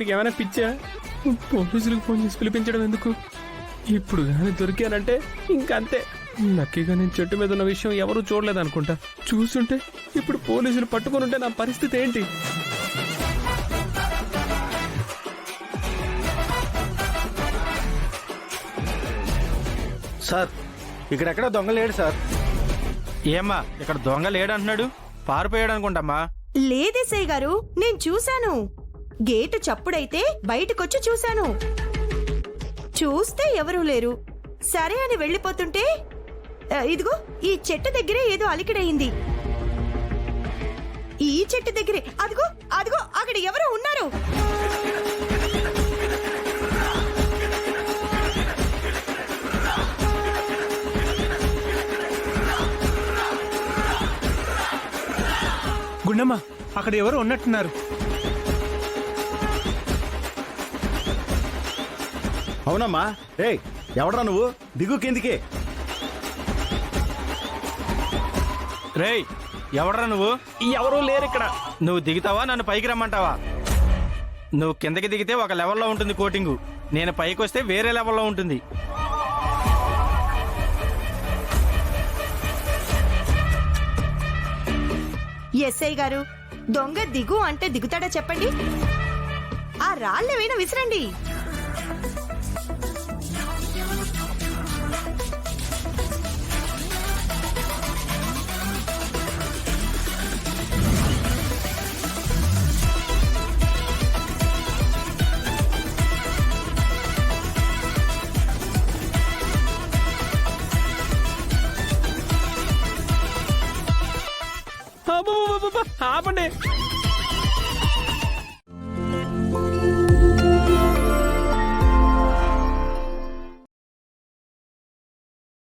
వీడికి ఏమైనా పిచ్చా? పోలీసులకు ఫోన్ చేసి పిలిపించడం ఎందుకు? ఇప్పుడు కానీ దొరికానంటే ఇంకంతే. లక్కీగా నేను చెట్టు మీద ఉన్న విషయం ఎవరూ చూడలేదనుకుంటా. చూస్తుంటే ఇప్పుడు పోలీసులు పట్టుకొని ఉంటే నా పరిస్థితి ఏంటి? సార్ ఇక్కడెక్కడ దొంగ లేడు సార్. ఏమ్మా ఇక్కడ దొంగ లేడంటున్నాడు? పారిపోయాడు అనుకుంటమ్మా. లేదేసయ్య గారు, నేను చూశాను. గేటు చప్పుడైతే బయటకొచ్చి చూశాను. చూస్తే ఎవరూ లేరు. సరే అని వెళ్ళిపోతుంటే ఇదిగో ఈ చెట్టు దగ్గరే ఏదో అలికిడయింది. ఈ చెట్టు దగ్గరే అదిగో అదిగో అక్కడ ఎవరో ఉన్నారు. గుండమ్మ అక్కడ ఎవరు ఉన్నట్టున్నారు. అవునమ్మా. ఏయ్ ఎవడ్రా నువ్వు? దిగు కిందికి. రేయ్ ఎవడ్రా నువ్వు? ఎవరూ లేరు ఇక్కడ. నువ్వు దిగుతావా నన్ను పైకి రమ్మంటావా? నువ్వు కిందకి దిగితే ఒక లెవెల్లో ఉంటుంది కోటింగు, నేను పైకి వస్తే వేరే లెవెల్లో ఉంటుంది. ఎస్ఐ గారు, దొంగ దిగు అంటే దిగుతాడా చెప్పండి? ఆ రాళ్ళేమైనా విసిరండి. అబ్బబ్బబ్బబ్బ, ఆపండి.